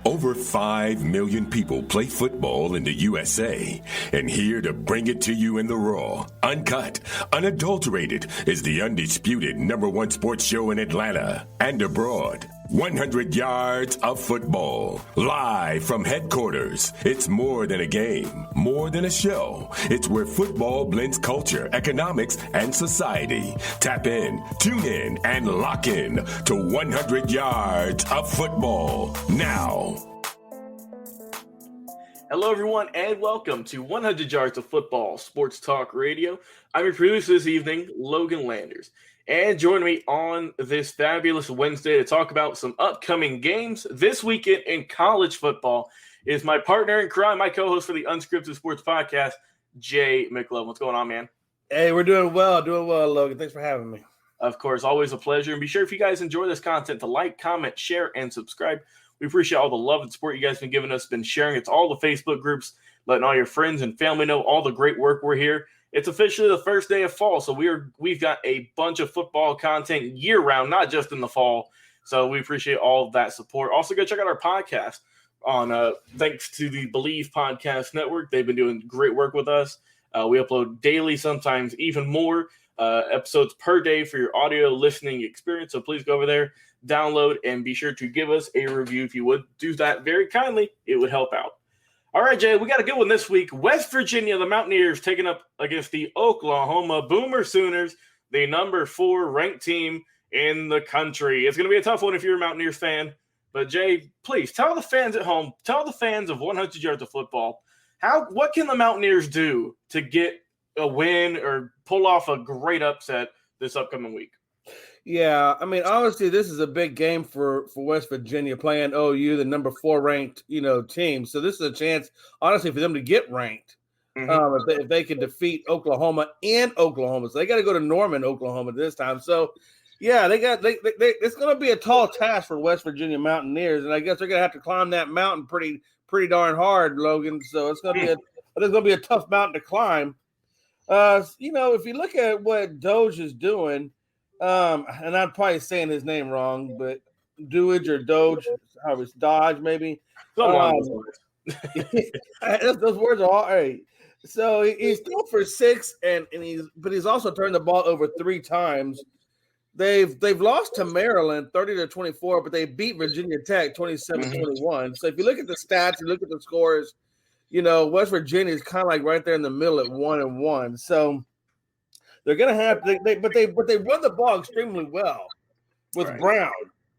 Over 5 million people play football in the USA, and here to bring it to you in the raw, uncut, unadulterated is the undisputed #1 sports show in Atlanta and abroad. 100 yards of football, live from headquarters. It's more than a game, more than a show. It's where football blends culture, economics, and society. Tap in, tune in, and lock in to 100 yards of football now. Hello, everyone, and welcome to 100 Yards of Football Sports Talk Radio. I'm your producer this evening, Logan Landers. And join me on this fabulous Wednesday to talk about some upcoming games this weekend in college football is my partner in crime, my co-host for the Unscripted Sports Podcast, Jay McLovin. What's going on, man? Hey, we're doing well, Logan. Thanks for having me. Of course, always a pleasure. And be sure if you guys enjoy this content to like, comment, share, and subscribe. We appreciate all the love and support you guys have been giving us, been sharing it to all the Facebook groups, letting all your friends and family know all the great work we're here. It's officially the first day of fall, so we've got a bunch of football content year-round, not just in the fall. So we appreciate all of that support. Also, go check out our podcast on thanks to the Believe Podcast Network. They've been doing great work with us. We upload daily, sometimes even more episodes per day for your audio listening experience. So please go over there, download, and be sure to give us a review. If you would do that very kindly, it would help out. All right, Jay, we got a good one this week. West Virginia, the Mountaineers, taking up against the Oklahoma Boomer Sooners, the number 4 ranked team in the country. It's going to be a tough one if you're a Mountaineers fan. But, Jay, please tell the fans at home, tell the fans of 100 Yards of Football, what can the Mountaineers do to get a win or pull off a great upset this upcoming week? Yeah, I mean, honestly, this is a big game for West Virginia playing OU, the number 4 ranked, team. So this is a chance, honestly, for them to get ranked. If they can defeat Oklahoma in Oklahoma, so they got to go to Norman, Oklahoma this time. So, yeah, it's going to be a tall task for West Virginia Mountaineers, and I guess they're going to have to climb that mountain pretty darn hard, Logan. So it's going to be a tough mountain to climb. If you look at what Doge is doing. And I'm probably saying his name wrong, but Doge or Doge, how it's Dodge maybe. Those words are all right. So he's thrown for 6, but he's also turned the ball over 3 times. They've lost to Maryland 30-24, but they beat Virginia Tech 27-21. So if you look at the stats and look at the scores, West Virginia is kind of like right there in the middle at 1-1. So they're going to have but they run the ball extremely well with right. Brown.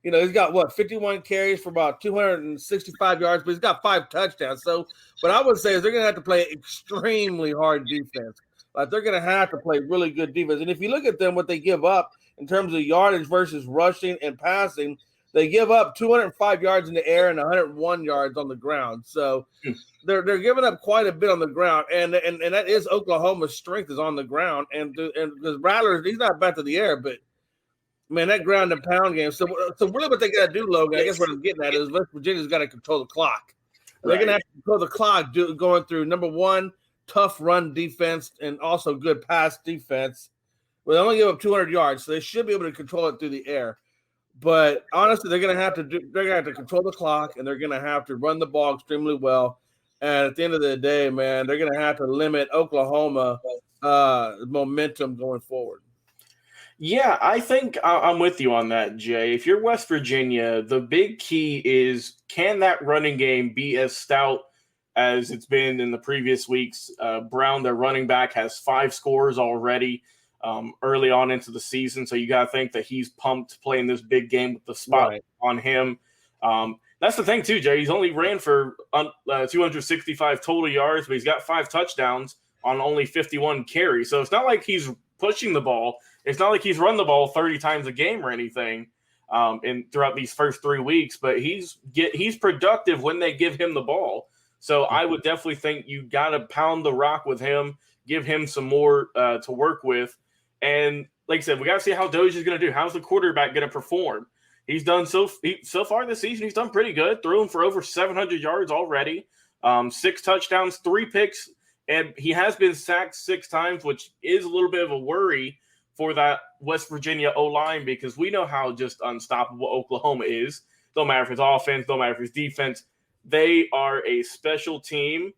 He's got 51 carries for about 265 yards, but he's got 5 touchdowns. So what I would say is they're going to have to play extremely hard defense. Like they're going to have to play really good defense. And if you look at them, what they give up in terms of yardage versus rushing and passing, they give up 205 yards in the air and 101 yards on the ground. So they're giving up quite a bit on the ground, and that is Oklahoma's strength is on the ground. And because Rattler, he's not back to the air, but man, that ground and pound game. So really, what they got to do, Logan, I guess what I'm getting at is West Virginia's got to control the clock. They're going to have to control the clock, going through number 1, tough run defense, and also good pass defense. Well, they only give up 200 yards, so they should be able to control it through the air. But honestly, they're going to have to control the clock, and they're going to have to run the ball extremely well. And at the end of the day, man, they're going to have to limit Oklahoma momentum going forward. Yeah, I think I'm with you on that, Jay. If you're West Virginia, the big key is, can that running game be as stout as it's been in the previous weeks? Brown, their running back, has 5 scores already early on into the season. So you got to think that he's pumped playing this big game with the spot on him. That's the thing, too, Jay. He's only ran for 265 total yards, but he's got 5 touchdowns on only 51 carries. So it's not like he's pushing the ball. It's not like he's run the ball 30 times a game or anything throughout these first 3 weeks, but he's productive when they give him the ball. So I would definitely think you got to pound the rock with him, give him some more to work with. And like I said, we got to see how Doge is going to do. How's the quarterback going to perform? He's done so far this season. He's done pretty good, throwing for over 700 yards already, 6 touchdowns, 3 picks, and he has been sacked 6 times, which is a little bit of a worry for that West Virginia O-line because we know how just unstoppable Oklahoma is. Don't matter if it's offense, don't matter if it's defense. They are a special team,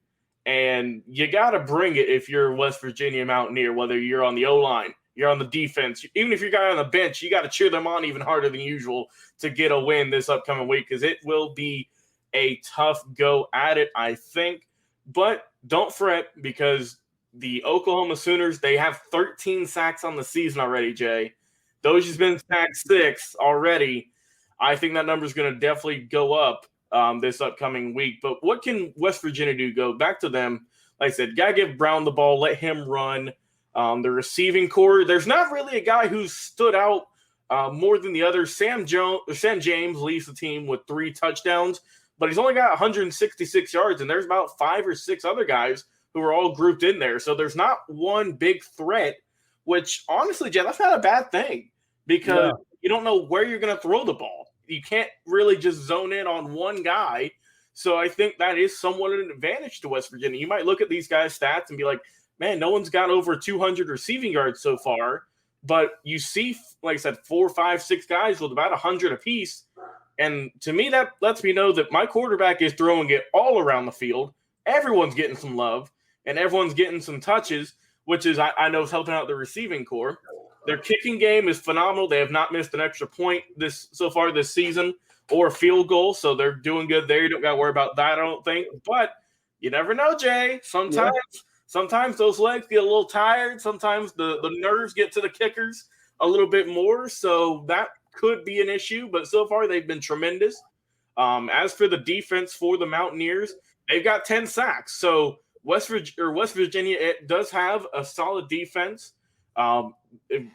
and you got to bring it if you're West Virginia Mountaineer, whether you're on the O-line, you're on the defense. Even if you're a guy on the bench, you got to cheer them on even harder than usual to get a win this upcoming week because it will be a tough go at it, I think. But don't fret because the Oklahoma Sooners, they have 13 sacks on the season already, Jay. Dozi's been sacked 6 already. I think that number is going to definitely go up this upcoming week. But what can West Virginia do? Go back to them. Like I said, got to give Brown the ball, let him run. The receiving core, there's not really a guy who's stood out more than the others. Sam James leads the team with 3 touchdowns, but he's only got 166 yards, and there's about 5 or 6 other guys who are all grouped in there. So there's not one big threat, which honestly, Jay, that's not a bad thing because you don't know where you're going to throw the ball. You can't really just zone in on one guy. So I think that is somewhat an advantage to West Virginia. You might look at these guys' stats and be like, man, no one's got over 200 receiving yards so far. But you see, like I said, 4, 5, 6 guys with about 100 apiece. And to me, that lets me know that my quarterback is throwing it all around the field. Everyone's getting some love, and everyone's getting some touches, which is, I know, is helping out the receiving core. Their kicking game is phenomenal. They have not missed an extra point so far this season or a field goal, so they're doing good there. You don't got to worry about that, I don't think. But you never know, Jay. Sometimes those legs get a little tired. Sometimes the nerves get to the kickers a little bit more, so that could be an issue. But so far, they've been tremendous. As for the defense for the Mountaineers, they've got 10 sacks. So West Virginia, it does have a solid defense.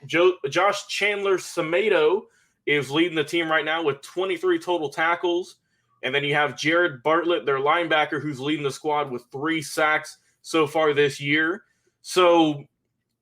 Josh Chandler-Semedo is leading the team right now with 23 total tackles. And then you have Jared Bartlett, their linebacker, who's leading the squad with 3 sacks so far this year. So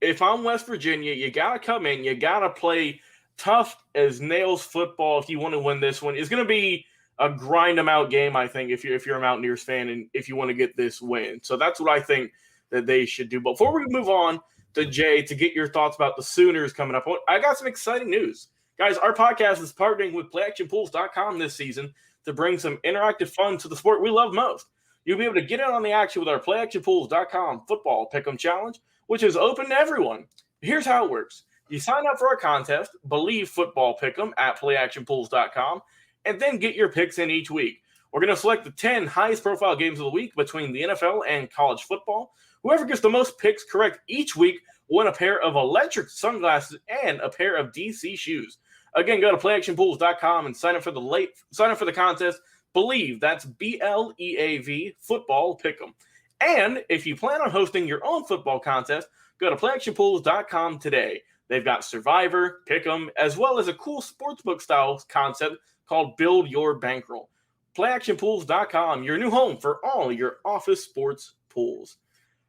if I'm West Virginia, you got to come in. You got to play tough as nails football if you want to win this one. It's going to be a grind-them-out game, I think, if you're a Mountaineers fan and if you want to get this win. So that's what I think that they should do. But before we move on to Jay to get your thoughts about the Sooners coming up, I got some exciting news. Guys, our podcast is partnering with PlayActionPools.com this season to bring some interactive fun to the sport we love most. You'll be able to get in on the action with our PlayActionPools.com football pick'em challenge, which is open to everyone. Here's how it works. You sign up for our contest, Believe Football Pick'em at PlayActionPools.com, and then get your picks in each week. We're going to select the 10 highest profile games of the week between the NFL and college football. Whoever gets the most picks correct each week will win a pair of electric sunglasses and a pair of DC shoes. Again, go to PlayActionPools.com and sign up for the contest. Believe, that's BLEAV, football pick'em. And if you plan on hosting your own football contest, go to PlayActionPools.com today. They've got Survivor, Pick'em, as well as a cool sportsbook style concept called Build Your Bankroll. PlayActionPools.com, your new home for all your office sports pools.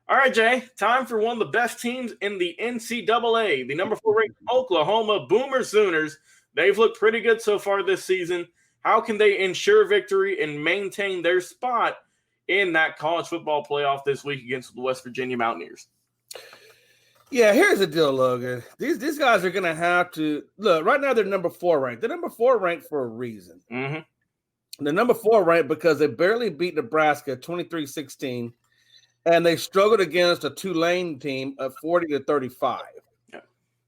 All right, Jay, time for one of the best teams in the NCAA, the number 4 ranked Oklahoma Boomer Sooners. They've looked pretty good so far this season. How can they ensure victory and maintain their spot in that college football playoff this week against the West Virginia Mountaineers? Yeah, here's the deal, Logan. These guys are going to have to – look, right now they're number 4 ranked. They're number 4 ranked for a reason. Mm-hmm. They're number 4 ranked because they barely beat Nebraska 23-16, and they struggled against a Tulane team of 40-35. Yeah.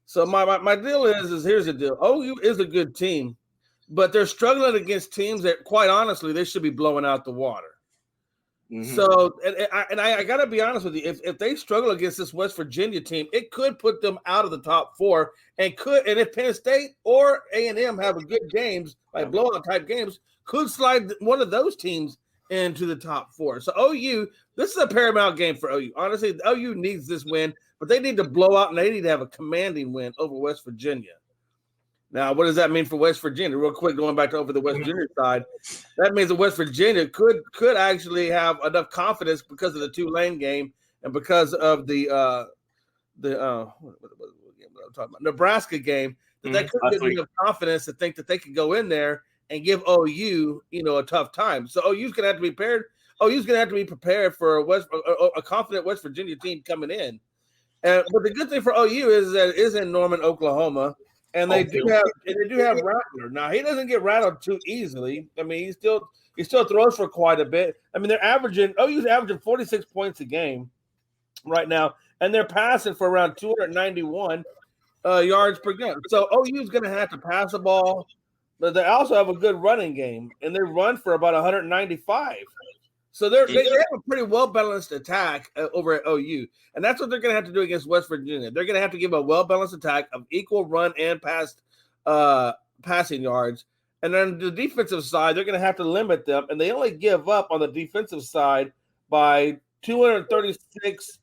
So my deal is here's the deal. OU is a good team, but they're struggling against teams that, quite honestly, they should be blowing out the water. Mm-hmm. So, and I got to be honest with you, if they struggle against this West Virginia team, it could put them out of the top 4, and if Penn State or A&M have a good games, like blowout type games, could slide one of those teams into the top 4. So OU, this is a paramount game for OU. Honestly, OU needs this win, but they need to blow out and they need to have a commanding win over West Virginia. Now, what does that mean for West Virginia? Real quick, going back to over the West Virginia side, that means that West Virginia could actually have enough confidence because of the Tulane game and because of the Nebraska game that they could get enough confidence to think that they could go in there and give OU, a tough time. So OU's going to have to be prepared. OU's going to have to be prepared for a confident West Virginia team coming in. But the good thing for OU is that it is in Norman, Oklahoma. And they do have Rattler. Now he doesn't get rattled too easily. I mean, he still throws for quite a bit. I mean, OU's averaging 46 points a game right now, and they're passing for around 291 yards per game. So OU's going to have to pass the ball, but they also have a good running game, and they run for about 195. So they have a pretty well-balanced attack over at OU, and that's what they're going to have to do against West Virginia. They're going to have to give a well-balanced attack of equal run and passing yards. And then the defensive side, they're going to have to limit them, and they only give up on the defensive side by 236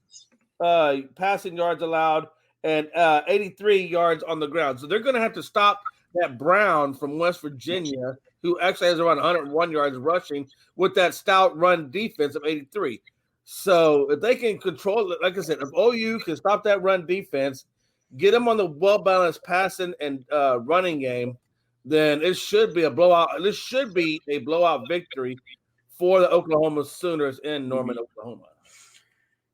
passing yards allowed and 83 yards on the ground. So they're going to have to stop that Brown from West Virginia, who actually has around 101 yards rushing, with that stout run defense of 83. So if they can control it, like I said, if OU can stop that run defense, get them on the well-balanced passing and running game, then it should be a blowout. This should be a blowout victory for the Oklahoma Sooners in Norman, Oklahoma.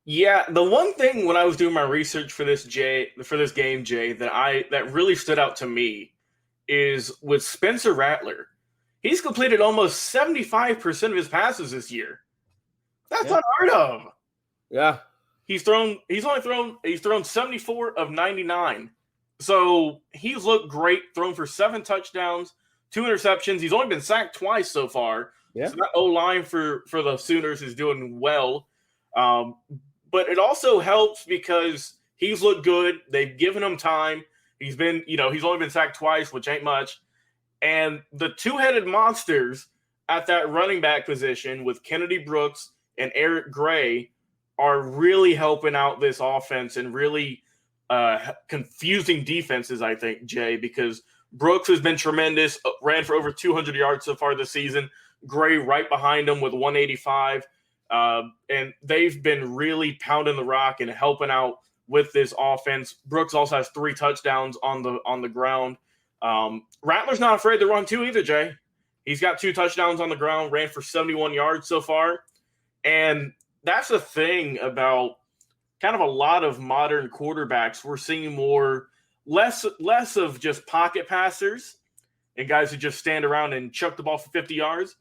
Yeah, the one thing when I was doing my research for this game, Jay, that really stood out to me is with Spencer Rattler. He's completed almost 75% of his passes this year. That's unheard of. Yeah. He's thrown 74 of 99. So he's looked great, thrown for 7 touchdowns, 2 interceptions. He's only been sacked twice so far. Yeah. So that O-line for the Sooners is doing well. But it also helps because he's looked good. They've given him time. He's only been sacked twice, which ain't much. And the two-headed monsters at that running back position with Kennedy Brooks and Eric Gray are really helping out this offense and really confusing defenses, I think, Jay, because Brooks has been tremendous, ran for over 200 yards so far this season. Gray right behind him with 185. And they've been really pounding the rock and helping out with this offense. Brooks also has 3 touchdowns on the ground. Rattler's not afraid to run too either, Jay. He's got 2 touchdowns on the ground, ran for 71 yards so far. And that's the thing about kind of a lot of modern quarterbacks. We're seeing less of just pocket passers and guys who just stand around and chuck the ball for 50 yards.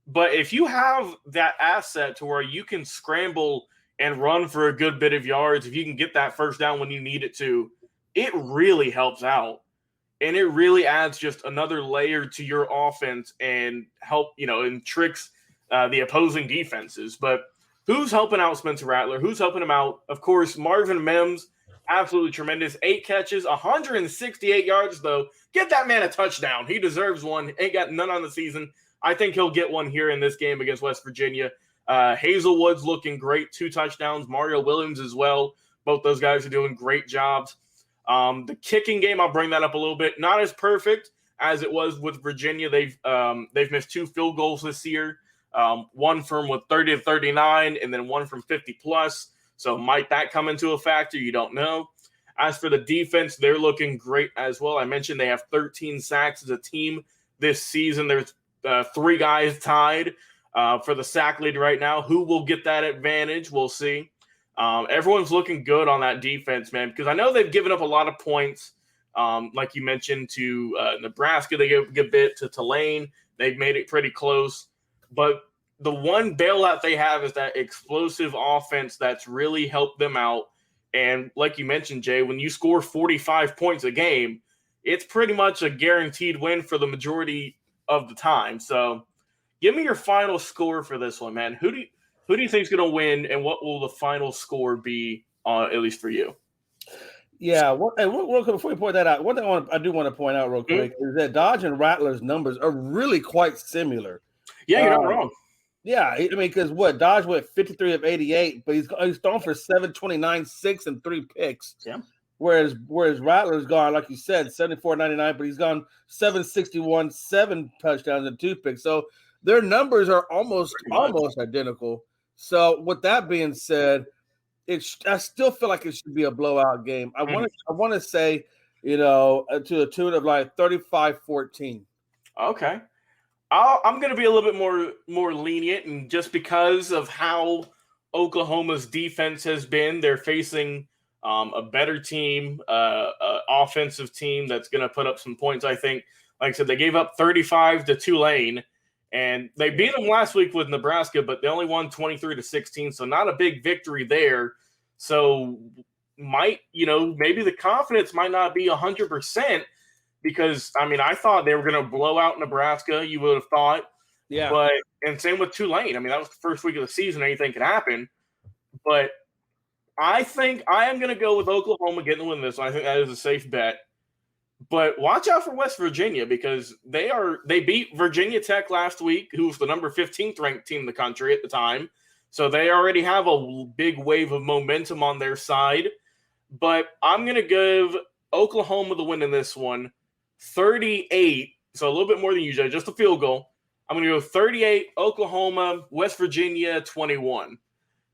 But if you have that asset to where you can scramble and run for a good bit of yards, if you can get that first down when you need it to, it really helps out. And it really adds just another layer to your offense and and tricks the opposing defenses. But who's helping out Spencer Rattler? Who's helping him out? Of course, Marvin Mims, absolutely tremendous. 8 catches, 168 yards, though. Get that man a touchdown. He deserves one. Ain't got none on the season. I think he'll get one here in this game against West Virginia. Hazelwood's looking great, 2 touchdowns. Mario Williams as well. Both those guys are doing great jobs. The kicking game, I'll bring that up a little bit. Not as perfect as it was with Virginia. They've missed 2 field goals this year. One from 30 to 39, and then one from 50 plus. So might that come into a factor? You don't know. As for the defense, they're looking great as well. I mentioned they have 13 sacks as a team this season. There's 3 guys tied for the sack lead right now. Who will get that advantage? We'll see. Everyone's looking good on that defense, man, because I know they've given up a lot of points. Like you mentioned, to Nebraska, they gave a good bit. To Tulane, they've made it pretty close. But the one bailout they have is that explosive offense that's really helped them out. And like you mentioned, Jay, when you score 45 points a game, it's pretty much a guaranteed win for the majority of the time. So give me your final score for this one, man. Who do you think is going to win, and what will the final score be, at least for you? Yeah, real quick, before you point that out, one thing I do want to point out real quick is that Dodge and Rattler's numbers are really quite similar. Yeah, you're not wrong. Yeah, I mean, because Dodge went 53 of 88, but he's thrown for 729, 6 and 3 picks. Yeah. Whereas Rattler's gone, like you said, 74-99, but he's gone 761, 7 touchdowns and 2 picks. So their numbers are almost identical. So with that being said, I still feel like it should be a blowout game. I want to say, to a tune of like 35-14. Okay. I'm going to be a little bit more lenient, and just because of how Oklahoma's defense has been, they're facing a better team, offensive team that's going to put up some points, I think. Like I said, they gave up 35 to Tulane, and they beat them last week with Nebraska, but they only won 23-16, so not a big victory there. So maybe the confidence might not be 100% because, I thought they were going to blow out Nebraska, you would have thought. Yeah. And same with Tulane. That was the first week of the season. Anything could happen. But I think I am going to go with Oklahoma getting the win this one. I think that is a safe bet. But watch out for West Virginia because they beat Virginia Tech last week, who was the number 15th ranked team in the country at the time. So they already have a big wave of momentum on their side. But I'm going to give Oklahoma the win in this one, 38. So a little bit more than usual, just a field goal. I'm going to go 38, Oklahoma, West Virginia, 21.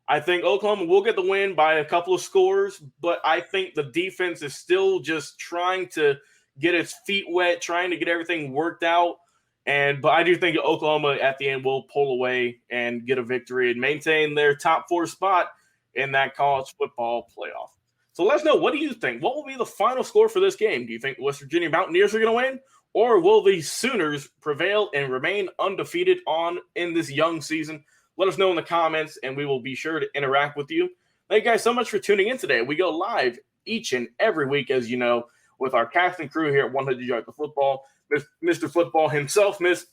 I think Oklahoma will get the win by a couple of scores, but I think the defense is still just trying to get its feet wet, trying to get everything worked out. But I do think Oklahoma at the end will pull away and get a victory and maintain their top 4 spot in that college football playoff. So let us know, what do you think? What will be the final score for this game? Do you think the West Virginia Mountaineers are going to win? Or will the Sooners prevail and remain undefeated in this young season? Let us know in the comments, and we will be sure to interact with you. Thank you guys so much for tuning in today. We go live each and every week, as you know, with our cast and crew here at 100 Yards of Football. Mr. Football himself, Miss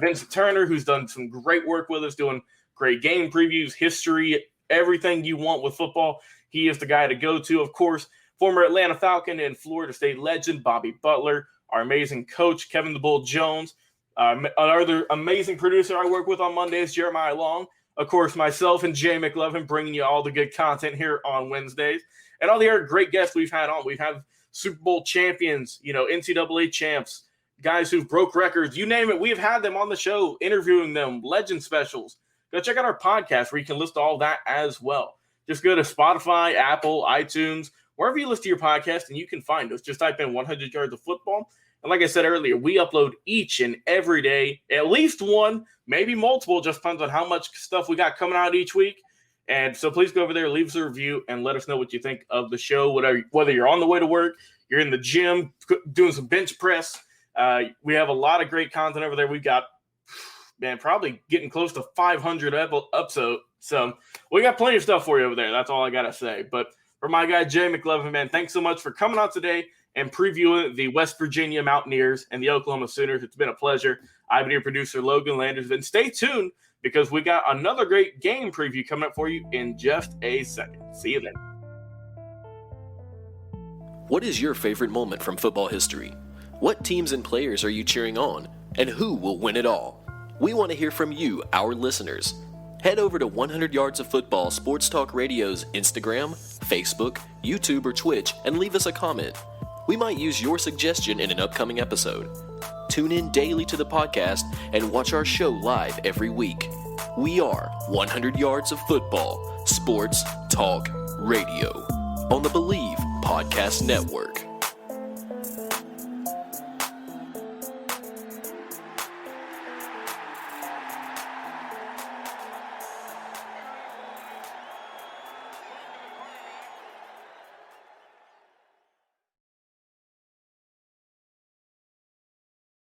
Vincent Turner, who's done some great work with us, doing great game previews, history, everything you want with football. He is the guy to go to, of course. Former Atlanta Falcon and Florida State legend Bobby Butler, our amazing coach, Kevin the Bull Jones, another amazing producer I work with on Mondays, Jeremiah Long. Of course, myself and Jay McLovin bringing you all the good content here on Wednesdays. And all the other great guests we've had on. We've had Super Bowl champions, NCAA champs, guys who've broke records. You name it, we've had them on the show, interviewing them, legend specials. Go check out our podcast where you can list all that as well. Just go to Spotify, Apple, iTunes, wherever you listen to your podcast, and you can find us. Just type in 100 Yards of Football. And like I said earlier, we upload each and every day, at least one, maybe multiple, just depends on how much stuff we got coming out each week. And so please go over there, leave us a review, and let us know what you think of the show, whether you're on the way to work, you're in the gym, doing some bench press. We have a lot of great content over there. We've got, probably getting close to 500 episodes. So we got plenty of stuff for you over there. That's all I got to say. But for my guy, Jay McLovin, man, thanks so much for coming on today and previewing the West Virginia Mountaineers and the Oklahoma Sooners. It's been a pleasure. I've been your producer, Logan Landers. And stay tuned because we got another great game preview coming up for you in just a second. See you then. What is your favorite moment from football history? What teams and players are you cheering on? And who will win it all? We want to hear from you, our listeners. Head over to 100 Yards of Football Sports Talk Radio's Instagram, Facebook, YouTube, or Twitch and leave us a comment. We might use your suggestion in an upcoming episode. Tune in daily to the podcast and watch our show live every week. We are 100 Yards of Football Sports Talk Radio on the Believe Podcast Network.